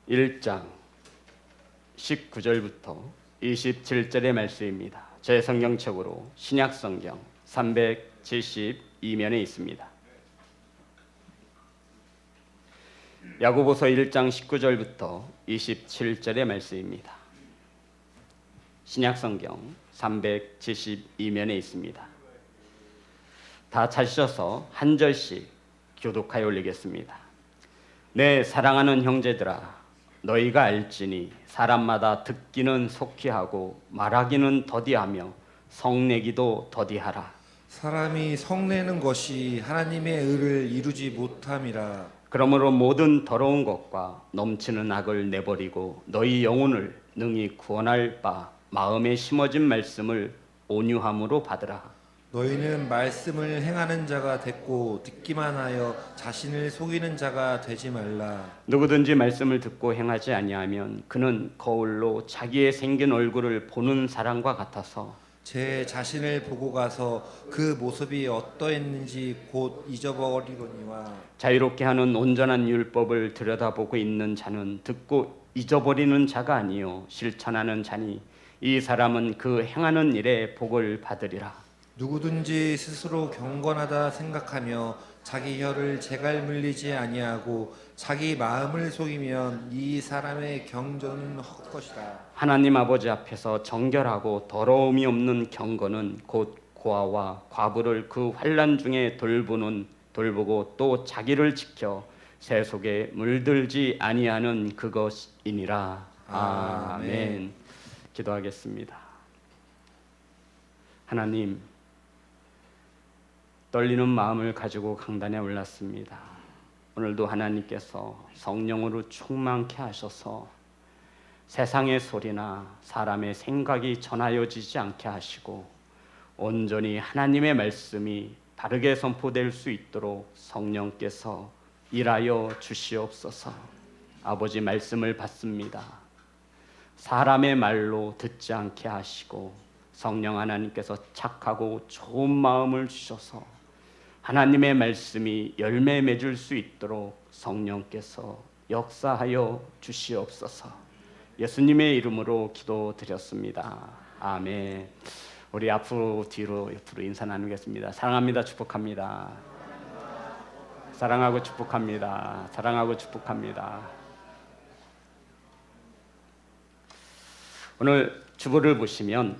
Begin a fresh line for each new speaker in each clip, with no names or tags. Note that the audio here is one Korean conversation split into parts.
1장 19절부터 27절의 말씀입니다. 제 성경책으로 신약성경 372면에 있습니다. 야고보서 1장 19절부터 27절의 말씀입니다. 신약성경 372면에 있습니다. 다 찾으셔서 한 절씩 교독하여 올리겠습니다. 내 사랑하는 형제들아, 너희가 알지니 사람마다 듣기는 속히 하고 말하기는 더디하며 성내기도 더디하라.
사람이 성내는 것이 하나님의 의를 이루지 못함이라.
그러므로 모든 더러운 것과 넘치는 악을 내버리고 너희 영혼을 능히 구원할 바 마음에 심어진 말씀을 온유함으로 받으라.
너희는 말씀을 행하는 자가 됐고 듣기만 하여 자신을 속이는 자가 되지 말라.
누구든지 말씀을 듣고 행하지 아니하면 그는 거울로 자기의 생긴 얼굴을 보는 사람과 같아서
제 자신을 보고 가서 그 모습이 어떠했는지 곧 잊어버리거니와.
자유롭게 하는 온전한 율법을 들여다보고 있는 자는 듣고 잊어버리는 자가 아니요 실천하는 자니 이 사람은 그 행하는 일에 복을 받으리라.
누구든지 스스로 경건하다 생각하며 자기 혀를 재갈 물리지 아니하고 자기 마음을 속이면 이 사람의 경전은 헛것이다.
하나님 아버지 앞에서 정결하고 더러움이 없는 경건은 곧 고아와 과부를 그 환난 중에 돌보고 또 자기를 지켜 새 속에 물들지 아니하는 그것이니라. 아멘. 기도하겠습니다. 하나님, 떨리는 마음을 가지고 강단에 올랐습니다. 오늘도 하나님께서 성령으로 충만케 하셔서 세상의 소리나 사람의 생각이 전하여지지 않게 하시고 온전히 하나님의 말씀이 바르게 선포될 수 있도록 성령께서 일하여 주시옵소서. 아버지, 말씀을 받습니다. 사람의 말로 듣지 않게 하시고 성령 하나님께서 착하고 좋은 마음을 주셔서 하나님의 말씀이 열매 맺을 수 있도록 성령께서 역사하여 주시옵소서. 예수님의 이름으로 기도드렸습니다. 아멘. 우리 앞으로 뒤로 옆으로 인사 나누겠습니다. 사랑합니다. 축복합니다. 사랑하고 축복합니다. 사랑하고 축복합니다. 오늘 주보를 보시면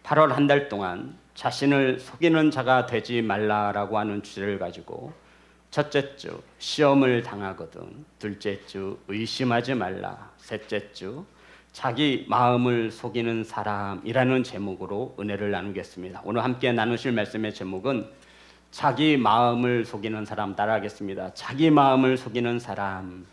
8월 한 달 동안 자신을 속이는 자가 되지 말라라고 하는 주제를 가지고 첫째 주 시험을 당하거든, 둘째 주 의심하지 말라, 셋째 주 자기 마음을 속이는 사람이라는 제목으로 은혜를 나누겠습니다. 오늘 함께 나누실 말씀의 제목은 자기 마음을 속이는 사람. 따라하겠습니다. 자기 마음을 속이는 사람.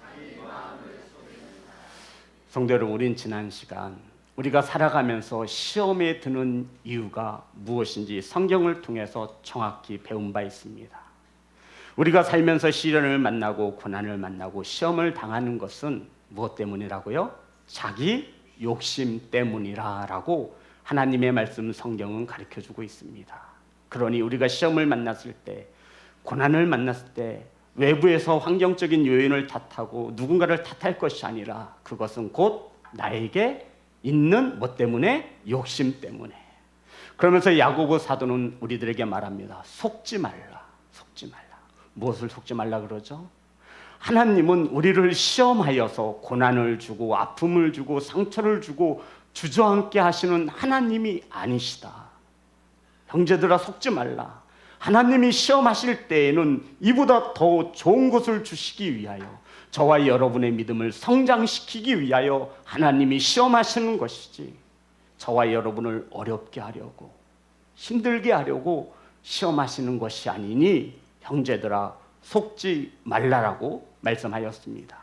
성도 여러분, 우린 지난 시간 우리가 살아가면서 시험에 드는 이유가 무엇인지 성경을 통해서 정확히 배운 바 있습니다. 우리가 살면서 시련을 만나고 고난을 만나고 시험을 당하는 것은 무엇 때문이라고요? 자기 욕심 때문이라고 하나님의 말씀 성경은 가르쳐주고 있습니다. 그러니 우리가 시험을 만났을 때, 고난을 만났을 때 외부에서 환경적인 요인을 탓하고 누군가를 탓할 것이 아니라 그것은 곧 나에게 있는 뭐 때문에? 욕심 때문에. 그러면서 야고보 사도는 우리들에게 말합니다. 속지 말라. 속지 말라. 무엇을 속지 말라 그러죠? 하나님은 우리를 시험하여서 고난을 주고 아픔을 주고 상처를 주고 주저앉게 하시는 하나님이 아니시다. 형제들아, 속지 말라. 하나님이 시험하실 때에는 이보다 더 좋은 것을 주시기 위하여, 저와 여러분의 믿음을 성장시키기 위하여 하나님이 시험하시는 것이지, 저와 여러분을 어렵게 하려고, 힘들게 하려고 시험하시는 것이 아니니 형제들아, 속지 말라라고 말씀하였습니다.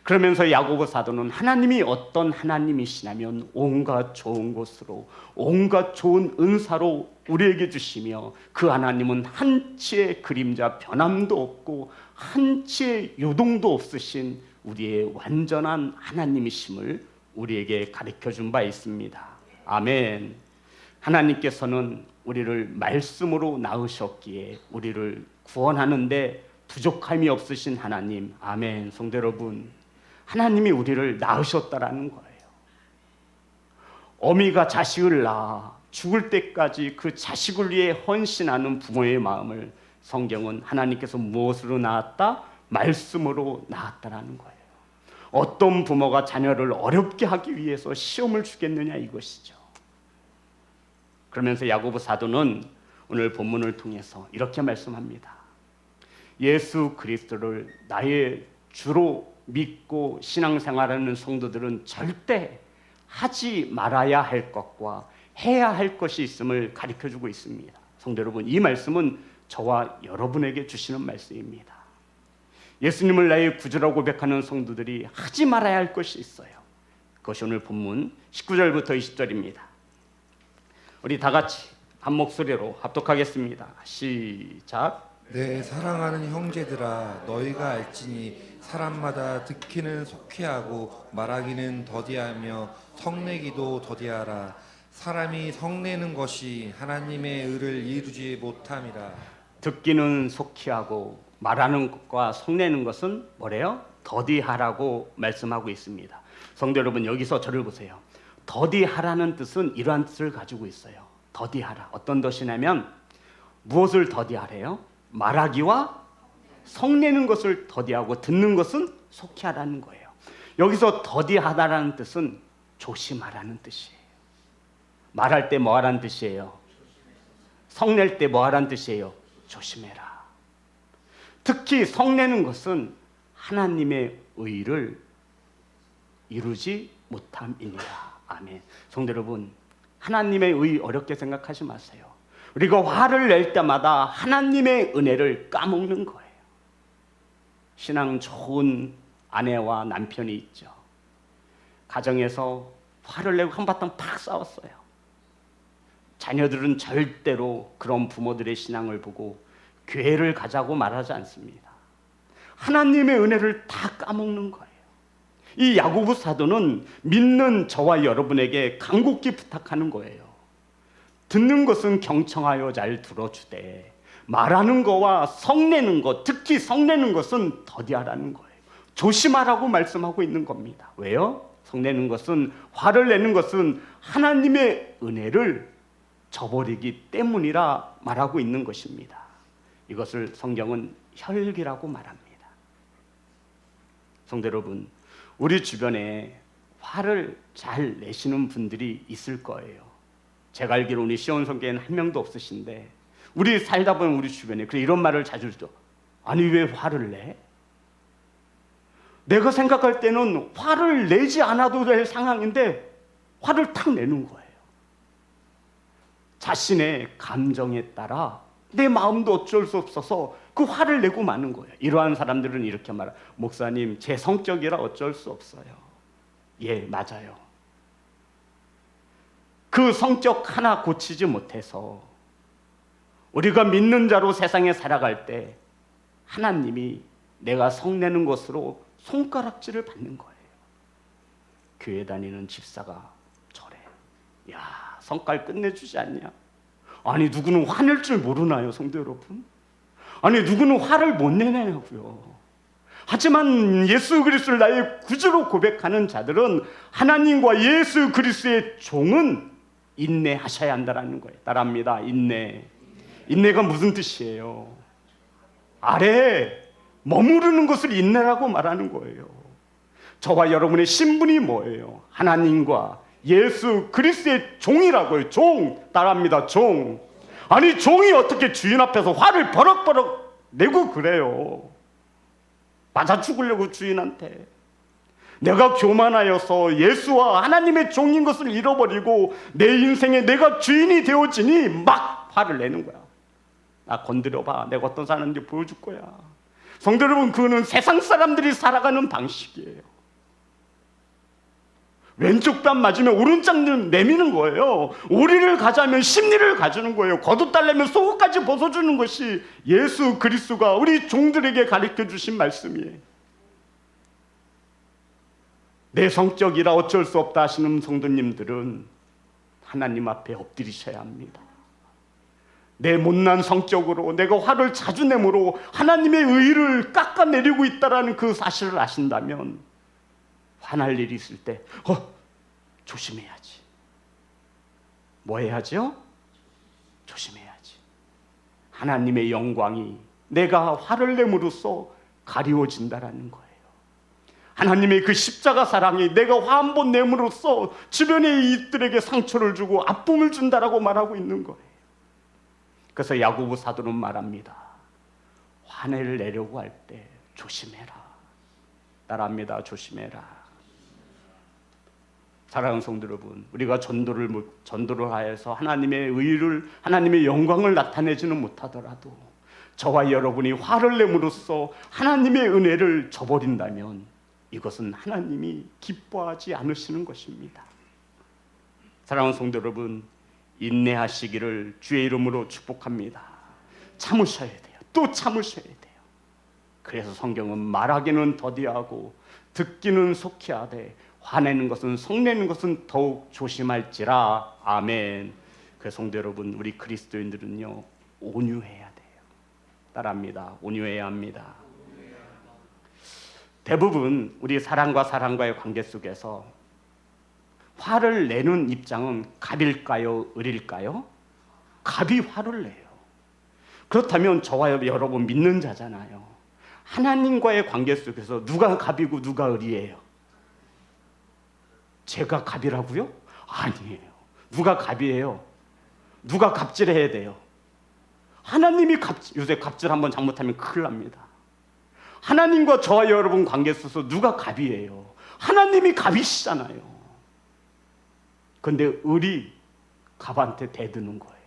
그러면서 야고보 사도는 하나님이 어떤 하나님이시냐면 온갖 좋은 것으로, 온갖 좋은 은사로 우리에게 주시며 그 하나님은 한치의 그림자 변함도 없고 한치의 요동도 없으신 우리의 완전한 하나님이심을 우리에게 가르쳐준 바 있습니다. 아멘. 하나님께서는 우리를 말씀으로 낳으셨기에 우리를 구원하는데 부족함이 없으신 하나님. 아멘. 성도 여러분, 하나님이 우리를 낳으셨다라는 거예요. 어미가 자식을 낳아 죽을 때까지 그 자식을 위해 헌신하는 부모의 마음을 성경은 하나님께서 무엇으로 낳았다? 말씀으로 낳았다라는 거예요. 어떤 부모가 자녀를 어렵게 하기 위해서 시험을 주겠느냐 이것이죠. 그러면서 야고보 사도는 오늘 본문을 통해서 이렇게 말씀합니다. 예수 그리스도를 나의 주로 믿고 신앙생활하는 성도들은 절대 하지 말아야 할 것과 해야 할 것이 있음을 가르쳐주고 있습니다. 성도 여러분, 이 말씀은 저와 여러분에게 주시는 말씀입니다. 예수님을 나의 구주라고 고백하는 성도들이 하지 말아야 할 것이 있어요. 그것이 오늘 본문 19절부터 20절입니다. 우리 다 같이 한 목소리로 합독하겠습니다. 시작.
내 사랑하는 형제들아, 너희가 알지니 사람마다 듣기는 속히하고 말하기는 더디하며 성내기도 더디하라. 사람이 성내는 것이 하나님의 의를 이루지 못함이라.
듣기는 속히하고 말하는 것과 성내는 것은 뭐래요? 더디하라고 말씀하고 있습니다. 성도 여러분, 여기서 저를 보세요. 더디하라는 뜻은 이러한 뜻을 가지고 있어요. 더디하라. 어떤 뜻이냐면 무엇을 더디하래요? 말하기와 성내는 것을 더디하고 듣는 것은 속히 하라는 거예요. 여기서 더디하다라는 뜻은 조심하라는 뜻이에요. 말할 때 뭐 하라는 뜻이에요? 성낼 때 뭐 하라는 뜻이에요? 조심해라. 특히 성내는 것은 하나님의 의를 이루지 못함이니라. 아멘. 성도 여러분, 하나님의 의 어렵게 생각하지 마세요. 우리가 화를 낼 때마다 하나님의 은혜를 까먹는 거예요. 신앙 좋은 아내와 남편이 있죠. 가정에서 화를 내고 한바탕 팍 싸웠어요. 자녀들은 절대로 그런 부모들의 신앙을 보고 교회를 가자고 말하지 않습니다. 하나님의 은혜를 다 까먹는 거예요. 이 야고보 사도는 믿는 저와 여러분에게 간곡히 부탁하는 거예요. 듣는 것은 경청하여 잘 들어주되 말하는 거와 성내는 것, 특히 성내는 것은 더디하라는 거예요. 조심하라고 말씀하고 있는 겁니다. 왜요? 성내는 것은, 화를 내는 것은 하나님의 은혜를 저버리기 때문이라 말하고 있는 것입니다. 이것을 성경은 혈기라고 말합니다. 성도 여러분, 우리 주변에 화를 잘 내시는 분들이 있을 거예요. 제가 알기로 우리 시온성교회는 한 명도 없으신데 우리 살다 보면 우리 주변에 이런 말을 자주 하죠. 아니 왜 화를 내? 내가 생각할 때는 화를 내지 않아도 될 상황인데 화를 탁 내는 거예요. 자신의 감정에 따라 내 마음도 어쩔 수 없어서 그 화를 내고 마는 거예요. 이러한 사람들은 이렇게 말해요. 목사님, 제 성격이라 어쩔 수 없어요. 예, 맞아요. 그 성격 하나 고치지 못해서 우리가 믿는 자로 세상에 살아갈 때 하나님이 내가 성내는 것으로 손가락질을 받는 거예요. 교회 다니는 집사가 저래. 야, 성깔 끝내주지 않냐? 아니 누구는 화낼 줄 모르나요, 성도 여러분? 아니 누구는 화를 못 내냐고요. 하지만 예수 그리스도를 나의 구주로 고백하는 자들은 하나님과 예수 그리스도의 종은 인내하셔야 한다는 거예요. 따라합니다. 인내. 인내가 무슨 뜻이에요? 아래 머무르는 것을 인내라고 말하는 거예요. 저와 여러분의 신분이 뭐예요? 하나님과 예수 그리스도의 종이라고요. 종. 따라합니다. 종. 아니 종이 어떻게 주인 앞에서 화를 버럭버럭 내고 그래요? 맞아 죽으려고 주인한테. 내가 교만하여서 예수와 하나님의 종인 것을 잃어버리고 내 인생에 내가 주인이 되어지니 막 화를 내는 거야. 나 건드려봐. 내가 어떤 사람인지 보여줄 거야. 성도 여러분, 그거는 세상 사람들이 살아가는 방식이에요. 왼쪽 뺨 맞으면 오른쪽 내미는 거예요. 오리를 가자면 심리를 가주는 거예요. 겉옷달래면 속옷까지 벗어주는 것이 예수 그리스도가 우리 종들에게 가르쳐 주신 말씀이에요. 내 성격이라 어쩔 수 없다 하시는 성도님들은 하나님 앞에 엎드리셔야 합니다. 내 못난 성격으로 내가 화를 자주 내므로 하나님의 의를 깎아내리고 있다는 그 사실을 아신다면 화날 일이 있을 때 조심해야지. 뭐 해야죠? 조심해야지. 하나님의 영광이 내가 화를 내므로써 가리워진다라는 거예요. 하나님의 그 십자가 사랑이 내가 화 한 번 내므로써 주변의 이들에게 상처를 주고 아픔을 준다라고 말하고 있는 거예요. 그래서 야고보 사도는 말합니다. 화를 내려고 할 때 조심해라. 따라합니다. 조심해라. 사랑하는 성도 여러분, 우리가 전도를 하여서 하나님의 의를, 하나님의 영광을 나타내지는 못하더라도 저와 여러분이 화를 내므로써 하나님의 은혜를 저버린다면 이것은 하나님이 기뻐하지 않으시는 것입니다. 사랑하는 성도 여러분, 인내하시기를 주의 이름으로 축복합니다. 참으셔야 돼요. 또 참으셔야 돼요. 그래서 성경은 말하기는 더디하고 듣기는 속히 하되 화내는 것은 성내는 것은 더욱 조심할지라. 아멘. 그 성도 여러분, 우리 그리스도인들은요 온유해야 돼요. 따라합니다. 온유해야 합니다. 대부분 우리 사람과 사람과의 관계 속에서 화를 내는 입장은 갑일까요? 을일까요? 갑이 화를 내요. 그렇다면 저와 여러분 믿는 자잖아요. 하나님과의 관계 속에서 누가 갑이고 누가 을이에요? 제가 갑이라고요? 아니에요. 누가 갑이에요? 누가 갑질해야 돼요? 하나님이 요새 갑질 한번 잘못하면 큰일 납니다. 하나님과 저와 여러분 관계 속에서 누가 갑이에요? 하나님이 갑이시잖아요. 그런데 을이 갑한테 대드는 거예요.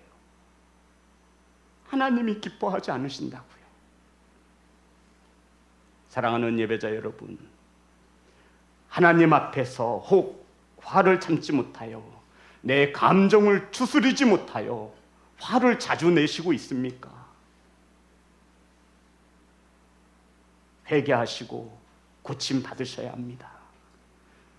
하나님이 기뻐하지 않으신다고요. 사랑하는 예배자 여러분, 하나님 앞에서 혹 화를 참지 못하여 내 감정을 추스리지 못하여 화를 자주 내시고 있습니까? 회개하시고 고침 받으셔야 합니다.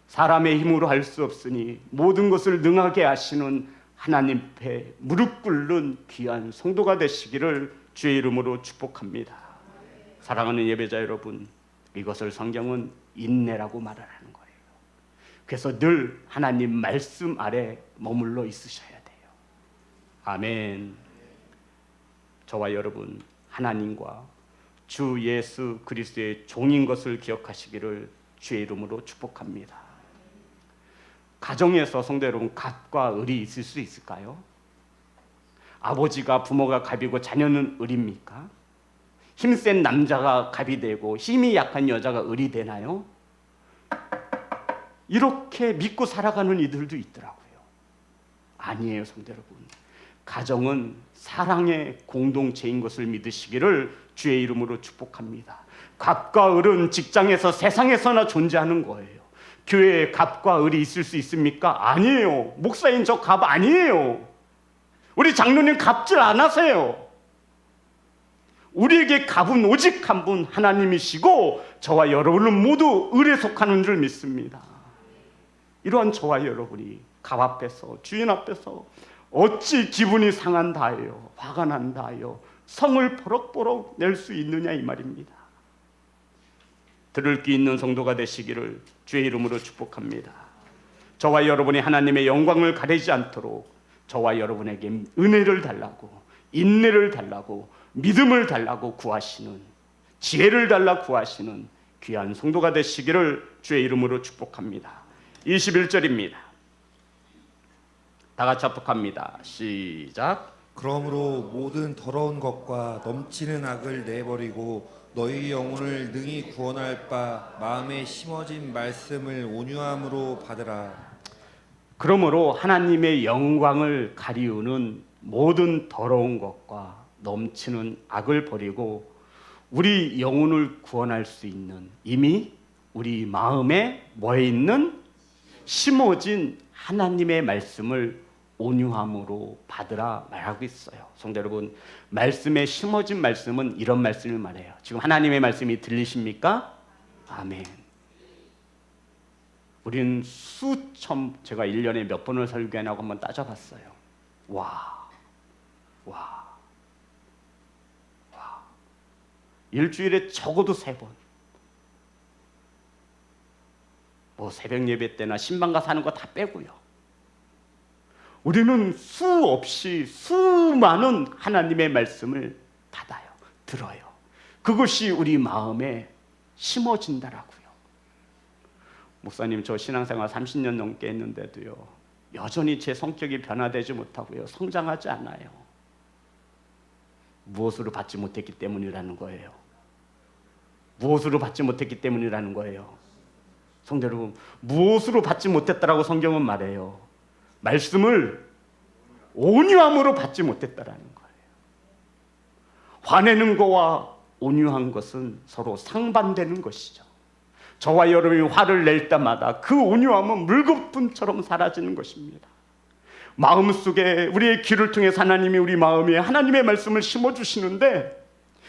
사람의 힘으로 할 수 없으니 모든 것을 능하게 하시는 하나님 앞에 무릎 꿇는 귀한 성도가 되시기를 주의 이름으로 축복합니다. 사랑하는 예배자 여러분, 이것을 성경은 인내라고 말을 하는 거예요. 그래서 늘 하나님 말씀 아래 머물러 있으셔야 돼요. 아멘. 저와 여러분, 하나님과 주 예수 그리스도의 종인 것을 기억하시기를 주의 이름으로 축복합니다. 가정에서 성도 여러분, 갑과 을이 있을 수 있을까요? 아버지가 부모가 갑이고 자녀는 을입니까? 힘센 남자가 갑이 되고 힘이 약한 여자가 을이 되나요? 이렇게 믿고 살아가는 이들도 있더라고요. 아니에요, 성도 여러분. 가정은 사랑의 공동체인 것을 믿으시기를 주의 이름으로 축복합니다. 갑과 을은 직장에서 세상에서나 존재하는 거예요. 교회에 갑과 을이 있을 수 있습니까? 아니에요. 목사인 저 갑 아니에요. 우리 장로님 갑질 안 하세요. 우리에게 갑은 오직 한 분 하나님이시고 저와 여러분은 모두 을에 속하는 줄 믿습니다. 이러한 저와 여러분이 갑 앞에서, 주인 앞에서 어찌 기분이 상한다하여, 화가 난다하여 성을 버럭버럭 낼 수 있느냐 이 말입니다. 들을 귀 있는 성도가 되시기를 주의 이름으로 축복합니다. 저와 여러분이 하나님의 영광을 가리지 않도록 저와 여러분에게 은혜를 달라고, 인내를 달라고, 믿음을 달라고 구하시는, 지혜를 달라 구하시는 귀한 성도가 되시기를 주의 이름으로 축복합니다. 21절입니다. 다 같이 합독합니다. 시작.
그러므로 모든 더러운 것과 넘치는 악을 내버리고 너희 영혼을 능히 구원할 바 마음에 심어진 말씀을 온유함으로 받으라.
그러므로 하나님의 영광을 가리우는 모든 더러운 것과 넘치는 악을 버리고 우리 영혼을 구원할 수 있는, 이미 우리 마음에 뭐에 있는 심어진 하나님의 말씀을 온유함으로 받으라 말하고 있어요. 성도 여러분, 말씀에 심어진 말씀은 이런 말씀을 말해요. 지금 하나님의 말씀이 들리십니까? 아멘. 우리는 제가 1년에 몇 번을 설교하냐고 한번 따져봤어요. 와. 일주일에 적어도 3번. 뭐 새벽 예배 때나 신방 가서 하는 거 다 빼고요. 우리는 수없이 수많은 하나님의 말씀을 받아요. 들어요. 그것이 우리 마음에 심어진다라고요. 목사님, 저 신앙생활 30년 넘게 했는데도요, 여전히 제 성격이 변화되지 못하고요, 성장하지 않아요. 무엇으로 받지 못했기 때문이라는 거예요. 무엇으로 받지 못했기 때문이라는 거예요. 성도 여러분, 무엇으로 받지 못했다라고 성경은 말해요. 말씀을 온유함으로 받지 못했다라는 거예요. 화내는 거와 온유한 것은 서로 상반되는 것이죠. 저와 여러분이 화를 낼 때마다 그 온유함은 물거품처럼 사라지는 것입니다. 마음속에 우리의 귀를 통해서 하나님이 우리 마음에 하나님의 말씀을 심어주시는데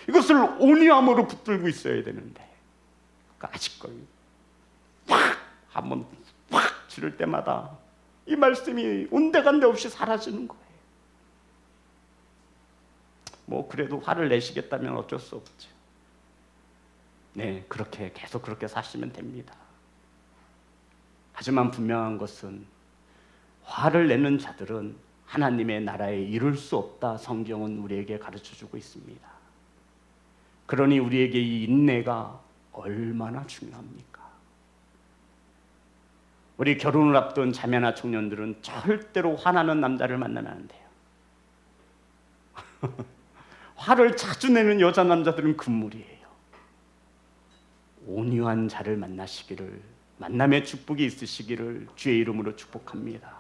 이것을 온유함으로 붙들고 있어야 되는데 아직까지 확 한번 확 지를 때마다 이 말씀이 온데간데 없이 사라지는 거예요. 뭐 그래도 화를 내시겠다면 어쩔 수 없죠. 네, 그렇게 계속 그렇게 사시면 됩니다. 하지만 분명한 것은 화를 내는 자들은 하나님의 나라에 이룰 수 없다. 성경은 우리에게 가르쳐주고 있습니다. 그러니 우리에게 이 인내가 얼마나 중요합니까? 우리 결혼을 앞둔 자매나 청년들은 절대로 화나는 남자를 만나면 안 돼요. 화를 자주 내는 여자 남자들은 금물이에요. 온유한 자를 만나시기를, 만남의 축복이 있으시기를 주의 이름으로 축복합니다.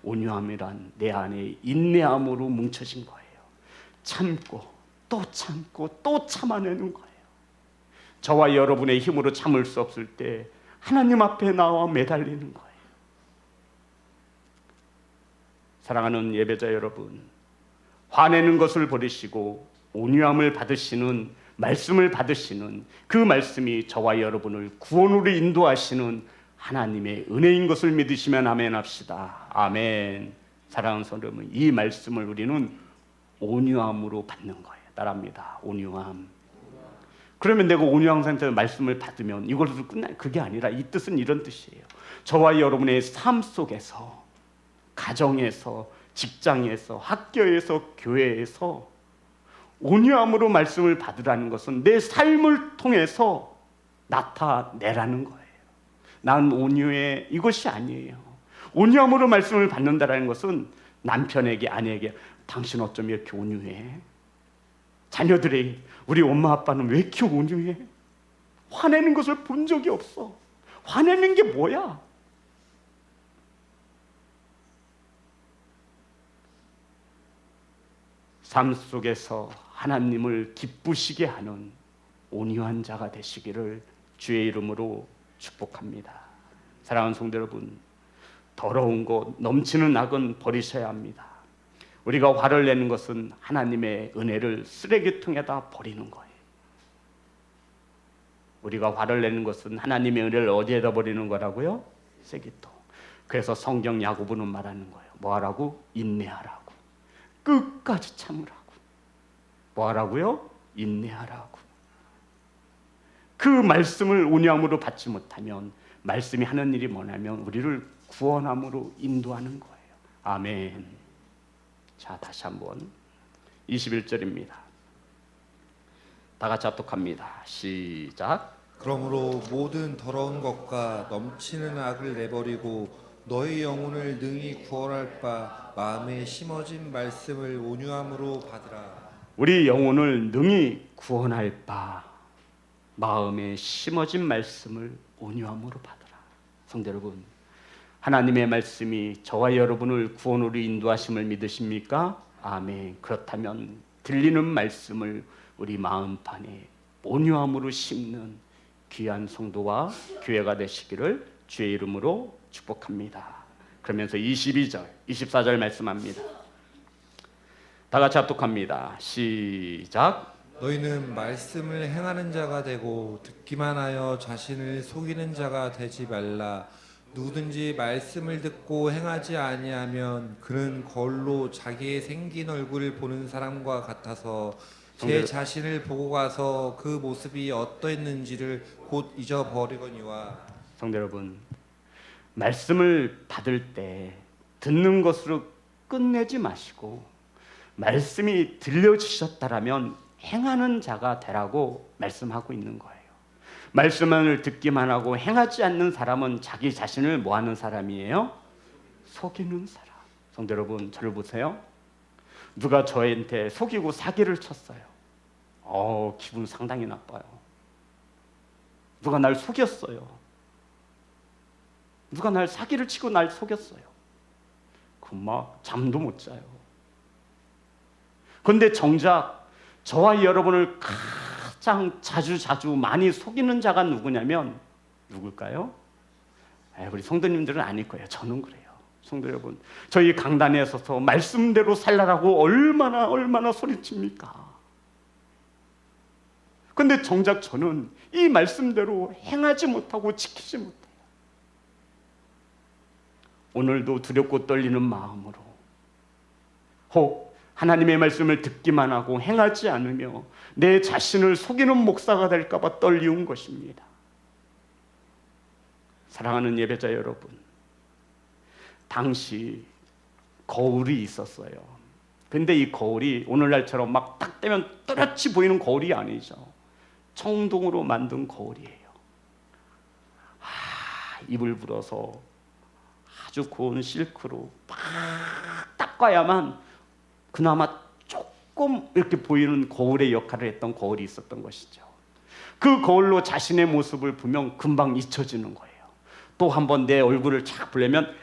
온유함이란 내 안에 인내함으로 뭉쳐진 거예요. 참고 또 참고 또 참아내는 거예요. 저와 여러분의 힘으로 참을 수 없을 때 하나님 앞에 나와 매달리는 거예요. 사랑하는 예배자 여러분, 화내는 것을 버리시고 온유함을 받으시는, 말씀을 받으시는 그 말씀이 저와 여러분을 구원으로 인도하시는 하나님의 은혜인 것을 믿으시면 아멘 합시다. 아멘. 사랑하는 성도 여러분, 이 말씀을 우리는 온유함으로 받는 거예요. 따라합니다. 온유함. 그러면 내가 온유한 상태에서 말씀을 받으면 이걸로 끝나, 그게 아니라 이 뜻은 이런 뜻이에요. 저와 여러분의 삶 속에서, 가정에서, 직장에서, 학교에서, 교회에서 온유함으로 말씀을 받으라는 것은 내 삶을 통해서 나타내라는 거예요. 난 온유해, 이것이 아니에요. 온유함으로 말씀을 받는다는 것은 남편에게, 아내에게 당신 어쩜 이렇게 온유해? 자녀들이 우리 엄마 아빠는 왜 이렇게 온유해? 화내는 것을 본 적이 없어. 화내는 게 뭐야? 삶 속에서 하나님을 기쁘시게 하는 온유한 자가 되시기를 주의 이름으로 축복합니다. 사랑하는 성도 여러분, 더러운 것, 넘치는 악은 버리셔야 합니다. 우리가 화를 내는 것은 하나님의 은혜를 쓰레기통에다 버리는 거예요. 우리가 화를 내는 것은 하나님의 은혜를 어디에다 버리는 거라고요? 쓰레기통. 그래서 성경 야고보는 말하는 거예요. 뭐 하라고? 인내하라고. 끝까지 참으라고. 뭐 하라고요? 인내하라고. 그 말씀을 온유함으로 받지 못하면 말씀이 하는 일이 뭐냐면 우리를 구원함으로 인도하는 거예요. 아멘. 자, 다시 한번 21절입니다. 다 같이 합독합니다. 시작.
그러므로 모든 더러운 것과 넘치는 악을 내버리고 너희 영혼을 능히 구원할 바 마음에 심어진 말씀을 온유함으로 받으라.
우리 영혼을 능히 구원할 바 마음에 심어진 말씀을 온유함으로 받으라. 성도 여러분, 하나님의 말씀이 저와 여러분을 구원으로 인도하심을 믿으십니까? 아멘. 그렇다면 들리는 말씀을 우리 마음판에 온유함으로 심는 귀한 성도와 교회가 되시기를 주의 이름으로 축복합니다. 그러면서 22절, 24절 말씀합니다. 다 같이 합독합니다. 시작.
너희는 말씀을 행하는 자가 되고 듣기만 하여 자신을 속이는 자가 되지 말라. 누구든지 말씀을 듣고 행하지 아니하면 그는 거울로 자기의 생긴 얼굴을 보는 사람과 같아서 제 자신을 보고 가서 그 모습이 어떠했는지를 곧 잊어버리거니와.
성도 여러분, 말씀을 받을 때 듣는 것으로 끝내지 마시고 말씀이 들려주셨다라면 행하는 자가 되라고 말씀하고 있는 거예요. 말씀을 듣기만 하고 행하지 않는 사람은 자기 자신을 뭐 하는 사람이에요? 속이는 사람. 성도 여러분, 저를 보세요. 누가 저한테 속이고 사기를 쳤어요. 기분 상당히 나빠요. 누가 날 속였어요. 누가 날 사기를 치고 날 속였어요. 막 잠도 못 자요. 그런데 정작 저와 여러분을 가장 자주 많이 속이는 자가 누구냐면 누굴까요? 우리 성도님들은 아닐 거예요. 저는 그래요. 성도 여러분, 저희 강단에 서서 말씀대로 살라라고 얼마나 소리칩니까? 그런데 정작 저는 이 말씀대로 행하지 못하고 지키지 못해요. 오늘도 두렵고 떨리는 마음으로 혹 하나님의 말씀을 듣기만 하고 행하지 않으며 내 자신을 속이는 목사가 될까 봐 떨리운 것입니다. 사랑하는 예배자 여러분, 당시 거울이 있었어요. 근데 이 거울이 오늘날처럼 막 딱 떼면 또렷이 보이는 거울이 아니죠. 청동으로 만든 거울이에요. 입을 불어서 아주 고운 실크로 막 닦아야만 그나마 조금 이렇게 보이는 거울의 역할을 했던 거울이 있었던 것이죠. 그 거울로 자신의 모습을 보면 금방 잊혀지는 거예요. 또 한 번 내 얼굴을 착 보려면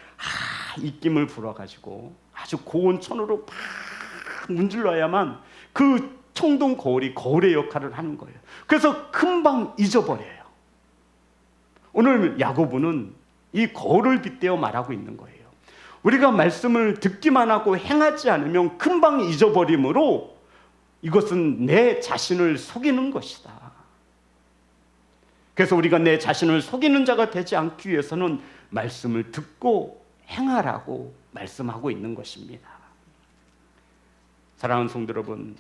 입김을 불어가지고 아주 고운 천으로 팍 문질러야만 그 청동 거울이 거울의 역할을 하는 거예요. 그래서 금방 잊어버려요. 오늘 야고보는 이 거울을 빗대어 말하고 있는 거예요. 우리가 말씀을 듣기만 하고 행하지 않으면 금방 잊어버리므로 이것은 내 자신을 속이는 것이다. 그래서 우리가 내 자신을 속이는 자가 되지 않기 위해서는 말씀을 듣고 행하라고 말씀하고 있는 것입니다. 사랑하는 성도 여러분,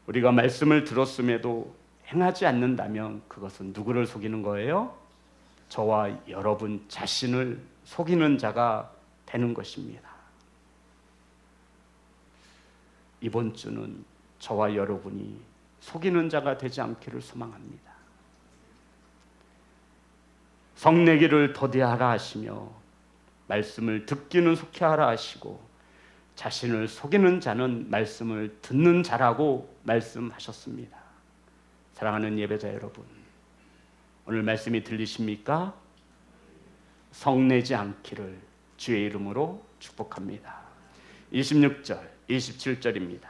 우리가 말씀을 들었음에도 행하지 않는다면 그것은 누구를 속이는 거예요? 저와 여러분 자신을 속이는 자가 되는 것입니다. 이번 주는 저와 여러분이 속이는 자가 되지 않기를 소망합니다. 성내기를 더디하라 하시며 말씀을 듣기는 속히 하라 하시고 자신을 속이는 자는 말씀을 듣는 자라고 말씀하셨습니다. 사랑하는 예배자 여러분, 오늘 말씀이 들리십니까? 성내지 않기를 주의 이름으로 축복합니다. 26절, 27절입니다.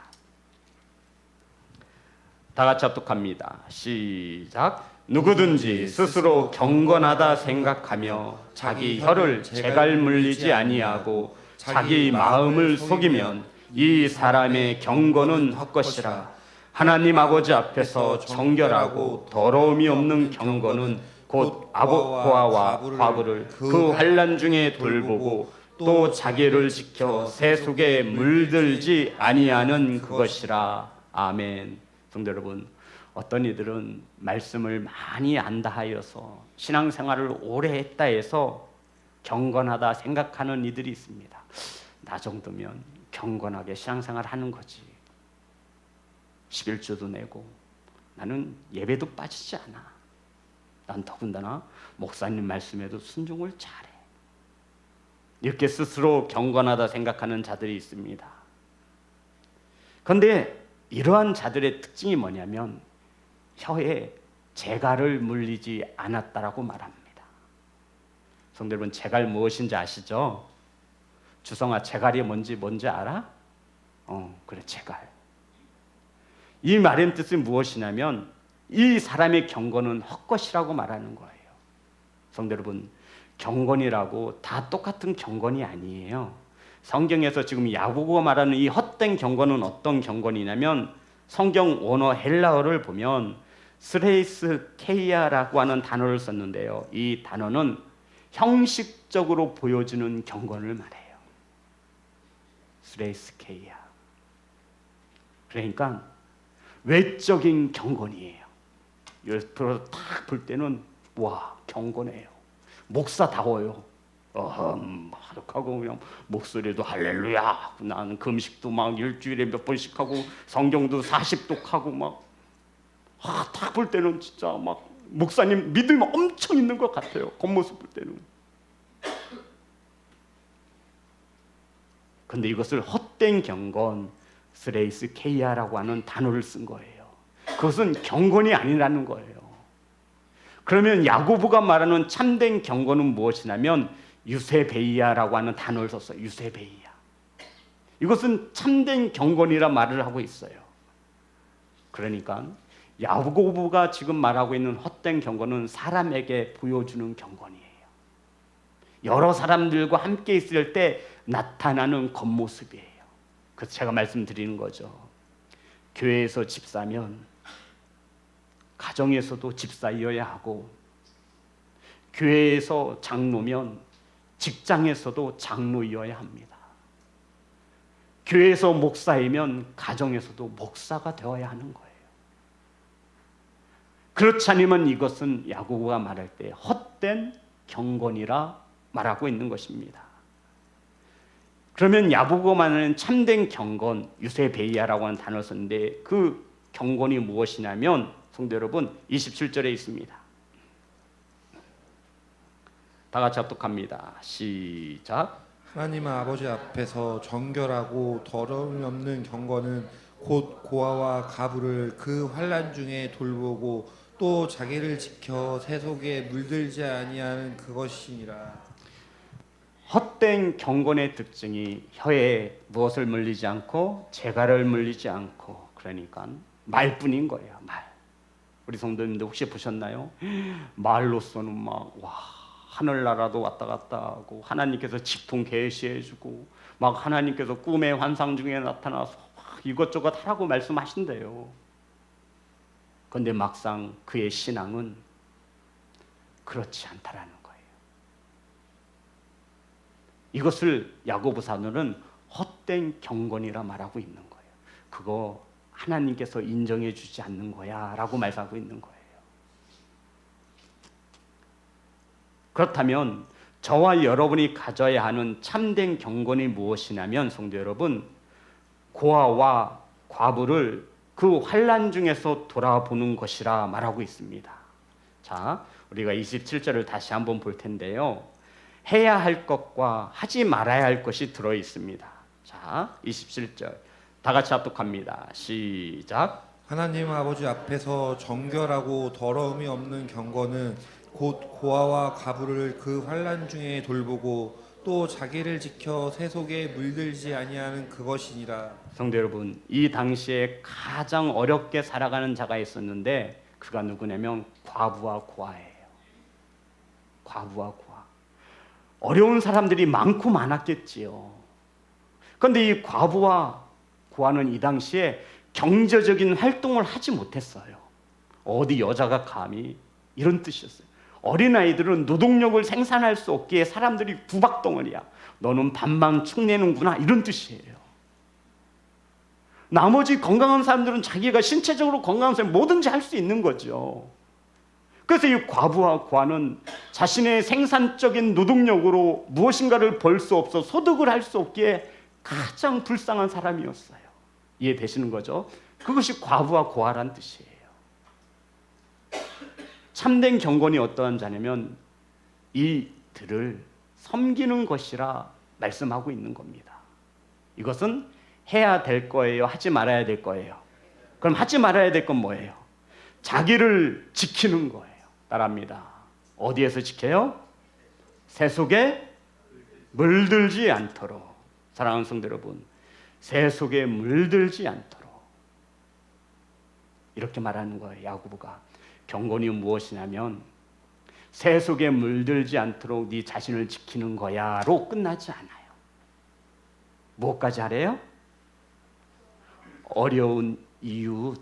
다 같이 합독합니다. 시작. 누구든지 스스로 경건하다 생각하며 자기 혀를 재갈 물리지 아니하고 자기 마음을 속이면 이 사람의 경건은 헛것이라. 하나님 아버지 앞에서 정결하고 더러움이 없는 경건은 곧 아복과와 과부를 그 환난 중에 돌보고 또 자기를 지켜 새 속에 물들지 아니하는 그것이라. 아멘. 성도 여러분, 어떤 이들은 말씀을 많이 안다 하여서 신앙생활을 오래 했다 해서 경건하다 생각하는 이들이 있습니다. 나 정도면 경건하게 신앙생활 하는 거지. 11조도 내고 나는 예배도 빠지지 않아. 난 더군다나 목사님 말씀에도 순종을 잘해. 이렇게 스스로 경건하다 생각하는 자들이 있습니다. 그런데 이러한 자들의 특징이 뭐냐면 혀에 재갈을 물리지 않았다라고 말합니다. 성도 여러분, 재갈 무엇인지 아시죠? 주성아, 재갈이 뭔지 알아? 그래, 재갈. 이 말의 뜻이 무엇이냐면 이 사람의 경건은 헛것이라고 말하는 거예요. 성도 여러분, 경건이라고 다 똑같은 경건이 아니에요. 성경에서 지금 야고보가 말하는 이 헛된 경건은 어떤 경건이냐면 성경 원어 헬라어를 보면 스레이스케이아라고 하는 단어를 썼는데요. 이 단어는 형식적으로 보여주는 경건을 말해요. 스레이스케이아. 그러니까 외적인 경건이에요. 옆으로 딱 볼 때는 와, 경건해요. 목사다워요. 하고 그냥 목소리도 할렐루야 하고 나는 금식도 막 일주일에 몇 번씩 하고 성경도 40독 하고 막 딱 볼 때는 진짜 막 목사님 믿음이 엄청 있는 것 같아요. 겉모습 볼 때는. 근데 이것을 헛된 경건 스레이스 케이아라고 하는 단어를 쓴 거예요. 그것은 경건이 아니라는 거예요. 그러면 야고보가 말하는 참된 경건은 무엇이냐면 유세베이아라고 하는 단어를 썼어요. 유세베이아. 이것은 참된 경건이라 말을 하고 있어요. 그러니까 야고보가 지금 말하고 있는 헛된 경건은 사람에게 보여주는 경건이에요. 여러 사람들과 함께 있을 때 나타나는 겉모습이에요. 그래서 제가 말씀드리는 거죠. 교회에서 집사면 가정에서도 집사이어야 하고, 교회에서 장로면 직장에서도 장로이어야 합니다. 교회에서 목사이면 가정에서도 목사가 되어야 하는 거예요. 그렇지 않으면 이것은 야고보가 말할 때 헛된 경건이라 말하고 있는 것입니다. 그러면 야고보가 말하는 참된 경건, 유세베이아라고 하는 단어를 썼는데 그 경건이 무엇이냐면 성도 여러분 27절에 있습니다. 다 같이 합독합니다. 시작.
하나님 아버지 앞에서 정결하고 더러움이 없는 경건은 곧 고아와 가부를 그 환난 중에 돌보고 또 자기를 지켜 세속에 물들지 아니하는 그것이니라.
헛된 경건의 특징이 혀에 무엇을 물리지 않고 재갈을 물리지 않고, 그러니까 말뿐인 거예요. 말. 우리 성도님들 혹시 보셨나요? 말로서는 막 하늘나라도 왔다 갔다 하고 하나님께서 직통 계시해주고 막 하나님께서 꿈의 환상 중에 나타나서 이것저것 하라고 말씀하신대요. 그런데 막상 그의 신앙은 그렇지 않다라는 거예요. 이것을 야고보 사도는 헛된 경건이라 말하고 있는 거예요. 그거 하나님께서 인정해 주지 않는 거야 라고 말하고 있는 거예요. 그렇다면 저와 여러분이 가져야 하는 참된 경건이 무엇이냐면 성도 여러분, 고아와 과부를 그 환난 중에서 돌아보는 것이라 말하고 있습니다. 자, 우리가 27절을 다시 한번 볼 텐데요. 해야 할 것과 하지 말아야 할 것이 들어 있습니다. 자, 27절 다 같이 합독합니다. 시작.
하나님 아버지 앞에서 정결하고 더러움이 없는 경건은 곧 고아와 가부를 그 환난 중에 돌보고 또 자기를 지켜 세속에 물들지 아니하는 그것이니라.
성도 여러분, 이 당시에 가장 어렵게 살아가는 자가 있었는데 그가 누구냐면 과부와 고아예요. 과부와 고아. 어려운 사람들이 많고 많았겠지요. 그런데 이 과부와 고아는 이 당시에 경제적인 활동을 하지 못했어요. 어디 여자가 감히, 이런 뜻이었어요. 어린아이들은 노동력을 생산할 수 없기에 사람들이 구박덩어리야. 너는 밥만 축내는구나, 이런 뜻이에요. 나머지 건강한 사람들은 자기가 신체적으로 건강한 사람 뭐든지 할 수 있는 거죠. 그래서 이 과부와 고아는 자신의 생산적인 노동력으로 무엇인가를 벌 수 없어 소득을 할 수 없기에 가장 불쌍한 사람이었어요. 이해되시는 거죠? 그것이 과부와 고아란 뜻이에요. 참된 경건이 어떠한 자냐면 이들을 섬기는 것이라 말씀하고 있는 겁니다. 이것은 해야 될 거예요? 하지 말아야 될 거예요? 그럼 하지 말아야 될 건 뭐예요? 자기를 지키는 거예요. 따라합니다. 어디에서 지켜요? 세속에 물들지 않도록. 사랑하는 성도 여러분, 세속에 물들지 않도록 이렇게 말하는 거예요. 야고보가. 경건이 무엇이냐면 세속에 물들지 않도록 네 자신을 지키는 거야로 끝나지 않아요. 무엇까지 하래요? 어려운 이웃,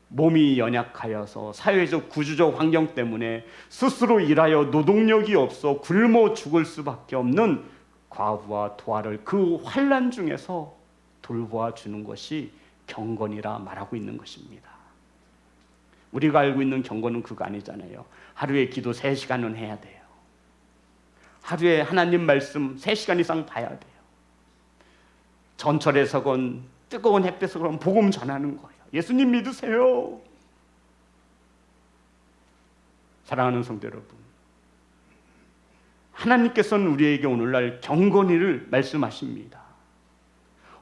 몸이 연약하여서 사회적 구조적 환경 때문에 스스로 일하여 노동력이 없어 굶어 죽을 수밖에 없는 과부와 도화를 그 환난 중에서 돌보아 주는 것이 경건이라 말하고 있는 것입니다. 우리가 알고 있는 경건은 그거 아니잖아요. 하루에 기도 3시간은 해야 돼요. 하루에 하나님 말씀 3시간 이상 봐야 돼요. 전철에서건 뜨거운 햇볕으로 복음 전하는 거예요. 예수님 믿으세요. 사랑하는 성도 여러분, 하나님께서는 우리에게 오늘날 경건이를 말씀하십니다.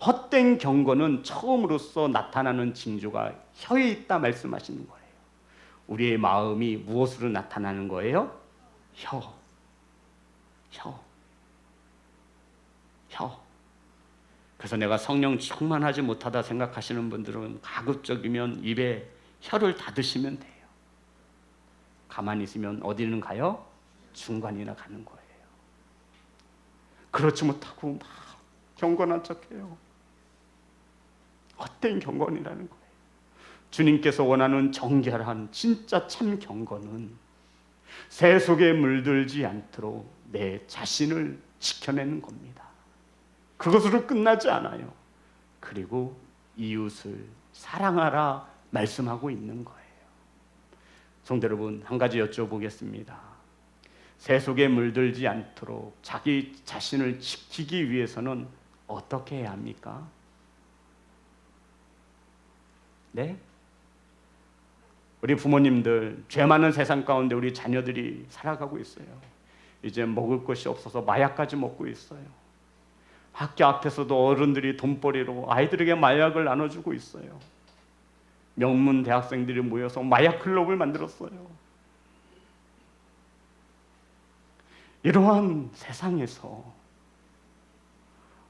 헛된 경건은 처음으로서 나타나는 징조가 혀에 있다 말씀하시는 거예요. 우리의 마음이 무엇으로 나타나는 거예요? 혀. 그래서 내가 성령 충만하지 못하다 생각하시는 분들은 가급적이면 입에 혀를 닫으시면 돼요. 가만히 있으면 어디는 가요? 중간이나 가는 거예요. 그렇지 못하고 막 경건한 척해요. 헛된 경건이라는 거예요. 주님께서 원하는 정결한 진짜 참 경건은 새 속에 물들지 않도록 내 자신을 지켜내는 겁니다. 그것으로 끝나지 않아요. 그리고 이웃을 사랑하라 말씀하고 있는 거예요. 성도 여러분, 한 가지 여쭤보겠습니다. 새 속에 물들지 않도록 자기 자신을 지키기 위해서는 어떻게 해야 합니까? 네? 우리 부모님들, 죄 많은 세상 가운데 우리 자녀들이 살아가고 있어요. 이제 먹을 것이 없어서 마약까지 먹고 있어요. 학교 앞에서도 어른들이 돈벌이로 아이들에게 마약을 나눠주고 있어요. 명문 대학생들이 모여서 마약 클럽을 만들었어요. 이러한 세상에서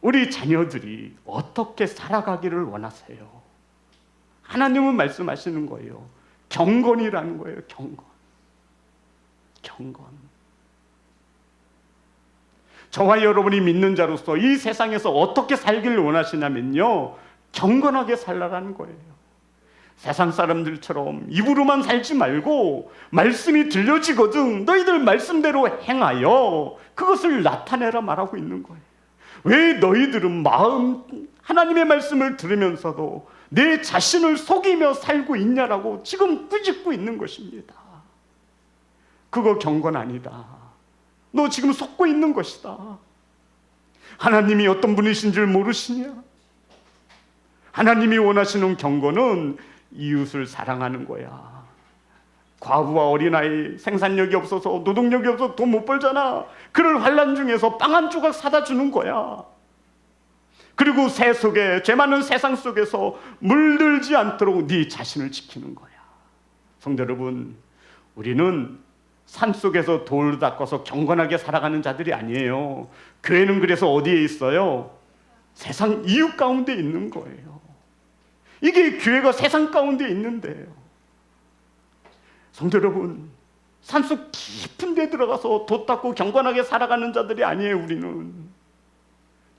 우리 자녀들이 어떻게 살아가기를 원하세요? 하나님은 말씀하시는 거예요. 경건이라는 거예요. 경건. 저와 여러분이 믿는 자로서 이 세상에서 어떻게 살기를 원하시냐면요, 경건하게 살라라는 거예요. 세상 사람들처럼 입으로만 살지 말고 말씀이 들려지거든 너희들 말씀대로 행하여 그것을 나타내라 말하고 있는 거예요. 왜 너희들은 하나님의 말씀을 들으면서도 내 자신을 속이며 살고 있냐라고 지금 꾸짖고 있는 것입니다. 그거 경건 아니다. 너 지금 속고 있는 것이다. 하나님이 어떤 분이신 줄 모르시냐? 하나님이 원하시는 경건은 이웃을 사랑하는 거야. 과부와 어린아이 생산력이 없어서 노동력이 없어서 돈 못 벌잖아. 그를 환난 중에서 빵 한 조각 사다 주는 거야. 그리고 죄 많은 세상 속에서 물들지 않도록 네 자신을 지키는 거야. 성도 여러분, 우리는 산속에서 돌을 닦아서 경건하게 살아가는 자들이 아니에요. 교회는 그래서 어디에 있어요? 세상 이웃 가운데 있는 거예요. 이게 교회가 세상 가운데 있는데요. 성도 여러분, 산속 깊은 데 들어가서 돛 닦고 경건하게 살아가는 자들이 아니에요. 우리는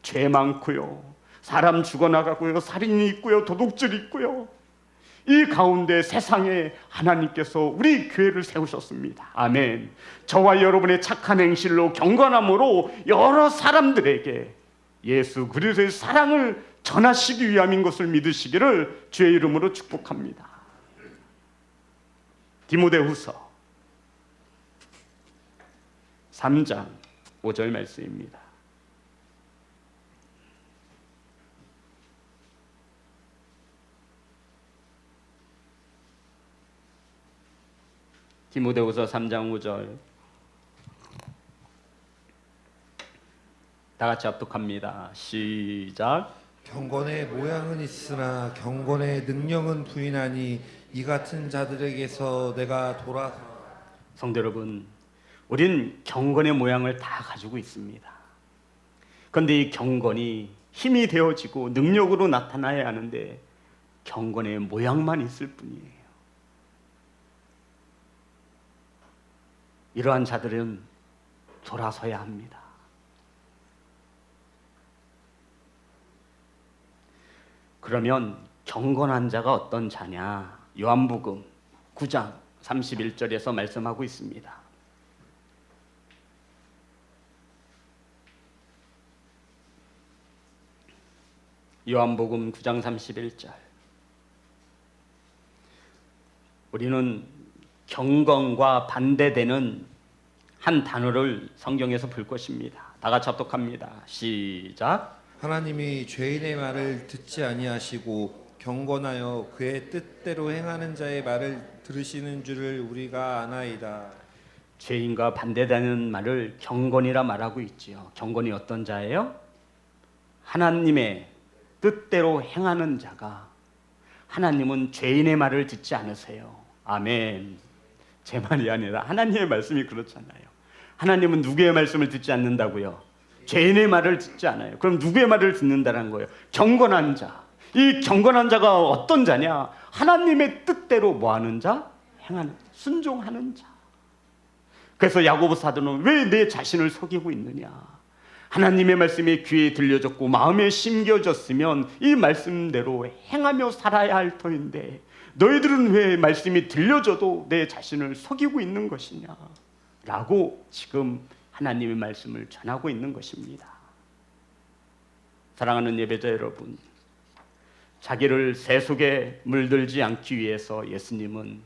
죄 많고요, 사람 죽어나가고요, 살인이 있고요, 도둑질이 있고요. 이 가운데 세상에 하나님께서 우리 교회를 세우셨습니다. 아멘. 저와 여러분의 착한 행실로 경건함으로 여러 사람들에게 예수 그리스도의 사랑을 전하시기 위함인 것을 믿으시기를 주의 이름으로 축복합니다. 디모데후서 3장 5절 말씀입니다. 디모데후서 3장 5절 다 같이 합독합니다. 시작.
경건의 모양은 있으나 경건의 능력은 부인하니 이 같은 자들에게서 내가 돌아서.
성도 여러분, 우린 경건의 모양을 다 가지고 있습니다. 그런데 이 경건이 힘이 되어지고 능력으로 나타나야 하는데 경건의 모양만 있을 뿐이에요. 이러한 자들은 돌아서야 합니다. 그러면 경건한 자가 어떤 자냐? 요한복음 9장 31절에서 말씀하고 있습니다. 요한복음 9장 31절. 우리는 경건과 반대되는 한 단어를 성경에서 볼 것입니다. 다 같이 합독합니다. 시작.
하나님이 죄인의 말을 듣지 아니하시고 경건하여 그의 뜻대로 행하는 자의 말을 들으시는 줄을 우리가 아나이다.
죄인과 반대되는 말을 경건이라 말하고 있지요. 경건이 어떤 자예요? 하나님의 뜻대로 행하는 자가. 하나님은 죄인의 말을 듣지 않으세요. 아멘. 제 말이 아니라 하나님의 말씀이 그렇잖아요. 하나님은 누구의 말씀을 듣지 않는다고요? 죄인의 말을 듣지 않아요. 그럼 누구의 말을 듣는다는 거예요? 경건한 자. 이 경건한 자가 어떤 자냐? 하나님의 뜻대로 뭐 하는 자? 행하는, 순종하는 자. 그래서 야고보 사도는 왜 내 자신을 속이고 있느냐? 하나님의 말씀이 귀에 들려졌고 마음에 심겨졌으면 이 말씀대로 행하며 살아야 할 터인데 너희들은 왜 말씀이 들려져도 내 자신을 속이고 있는 것이냐? 라고 지금 하나님의 말씀을 전하고 있는 것입니다. 사랑하는 예배자 여러분, 자기를 새 속에 물들지 않기 위해서 예수님은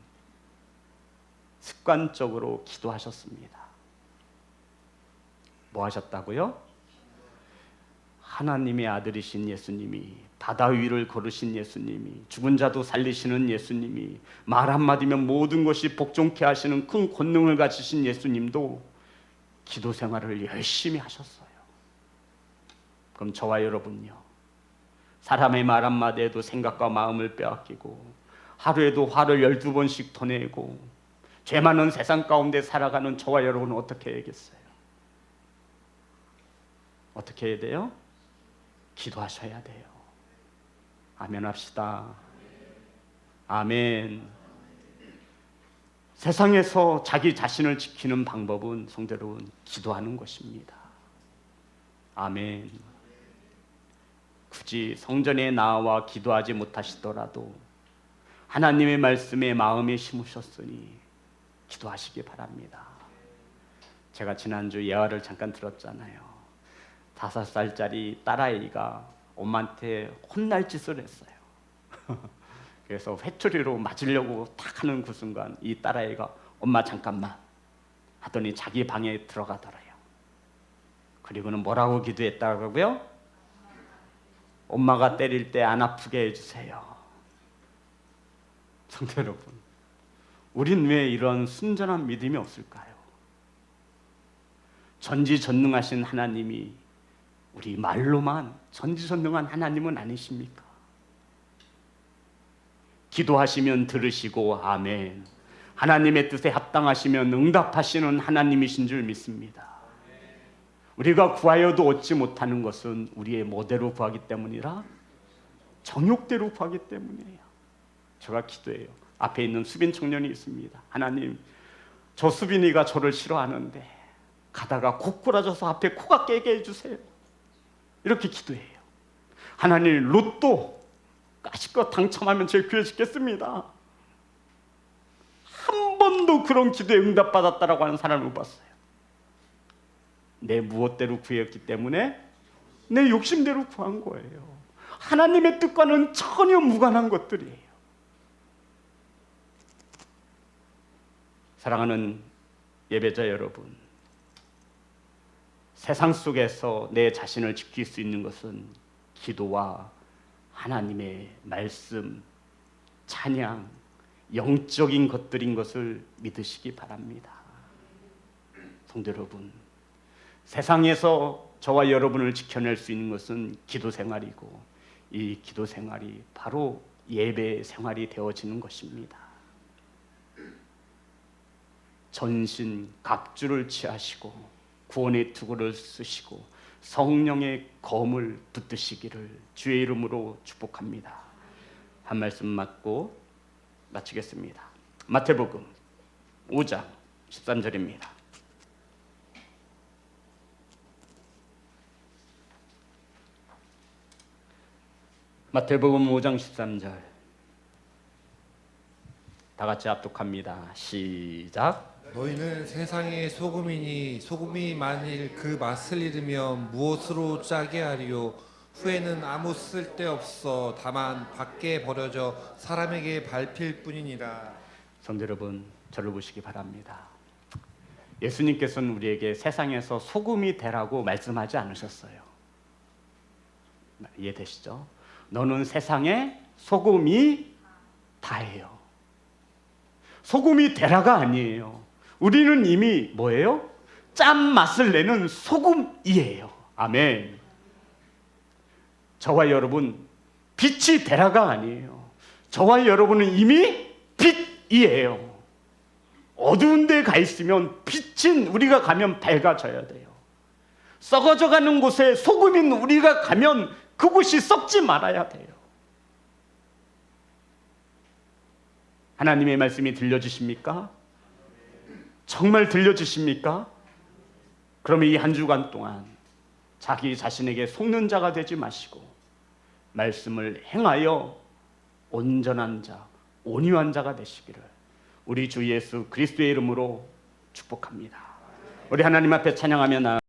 습관적으로 기도하셨습니다. 뭐 하셨다고요? 하나님의 아들이신 예수님이, 바다 위를 걸으신 예수님이, 죽은 자도 살리시는 예수님이, 말 한마디면 모든 것이 복종케 하시는 큰 권능을 가지신 예수님도 기도 생활을 열심히 하셨어요. 그럼 저와 여러분요, 사람의 말 한마디에도 생각과 마음을 빼앗기고 하루에도 화를 12번씩 터내고 죄 많은 세상 가운데 살아가는 저와 여러분은 어떻게 해야겠어요? 어떻게 해야 돼요? 기도하셔야 돼요. 아멘 합시다. 아멘. 세상에서 자기 자신을 지키는 방법은 성도 여러분, 기도하는 것입니다. 아멘. 굳이 성전에 나와 기도하지 못하시더라도 하나님의 말씀에 마음에 심으셨으니 기도하시기 바랍니다. 제가 지난주 예화를 잠깐 들었잖아요. 5살짜리 딸아이가 엄마한테 혼날 짓을 했어요. 그래서 회초리로 맞으려고 딱 하는 그 순간 이 딸아이가 엄마 잠깐만 하더니 자기 방에 들어가더래요. 그리고는 뭐라고 기도했다고요? 엄마가 때릴 때 안 아프게 해주세요. 성도 여러분, 우린 왜 이런 순전한 믿음이 없을까요? 전지전능하신 하나님이 우리 말로만 전지전능한 하나님은 아니십니까? 기도하시면 들으시고 아멘. 하나님의 뜻에 합당하시면 응답하시는 하나님이신 줄 믿습니다. 우리가 구하여도 얻지 못하는 것은 우리의 뭐대로 구하기 때문이라 정욕대로 구하기 때문이에요. 제가 기도해요. 앞에 있는 수빈 청년이 있습니다. 하나님, 저 수빈이가 저를 싫어하는데 가다가 고꾸라져서 앞에 코가 깨게 해주세요. 이렇게 기도해요. 하나님, 로또 까짓것 당첨하면 제 교회 짓겠습니다. 한 번도 그런 기도에 응답받았다라고 하는 사람을 못 봤어요. 내 무엇대로 구했기 때문에 내 욕심대로 구한 거예요. 하나님의 뜻과는 전혀 무관한 것들이에요. 사랑하는 예배자 여러분, 세상 속에서 내 자신을 지킬 수 있는 것은 기도와 하나님의 말씀, 찬양, 영적인 것들인 것을 믿으시기 바랍니다. 성도 여러분, 세상에서 저와 여러분을 지켜낼 수 있는 것은 기도 생활이고 이 기도 생활이 바로 예배 생활이 되어지는 것입니다. 전신 각주를 취하시고 구원의 투구를 쓰시고 성령의 검을 붙드시기를 주의 이름으로 축복합니다. 한 말씀 맞고 마치겠습니다. 마태복음 5장 13절입니다. 마태복음 5장 13절 다 같이 합독합니다. 시작.
너희는 세상의 소금이니 소금이 만일 그 맛을 잃으면 무엇으로 짜게 하리요? 후에는 아무 쓸데없어 다만 밖에 버려져 사람에게 밟힐 뿐이니라.
성도 여러분, 저를 보시기 바랍니다. 예수님께서는 우리에게 세상에서 소금이 되라고 말씀하지 않으셨어요. 이해되시죠? 너는 세상에 소금이 다예요. 소금이 되라가 아니에요. 우리는 이미 뭐예요? 짠 맛을 내는 소금이에요. 아멘. 저와 여러분 빛이 되라가 아니에요. 저와 여러분은 이미 빛이에요. 어두운 데 가 있으면 빛인 우리가 가면 밝아져야 돼요. 썩어져 가는 곳에 소금인 우리가 가면 그곳이 썩지 말아야 돼요. 하나님의 말씀이 들려주십니까? 정말 들려주십니까? 그러면 이 한 주간 동안 자기 자신에게 속는 자가 되지 마시고 말씀을 행하여 온전한 자, 온유한 자가 되시기를 우리 주 예수 그리스도의 이름으로 축복합니다. 우리 하나님 앞에 찬양하며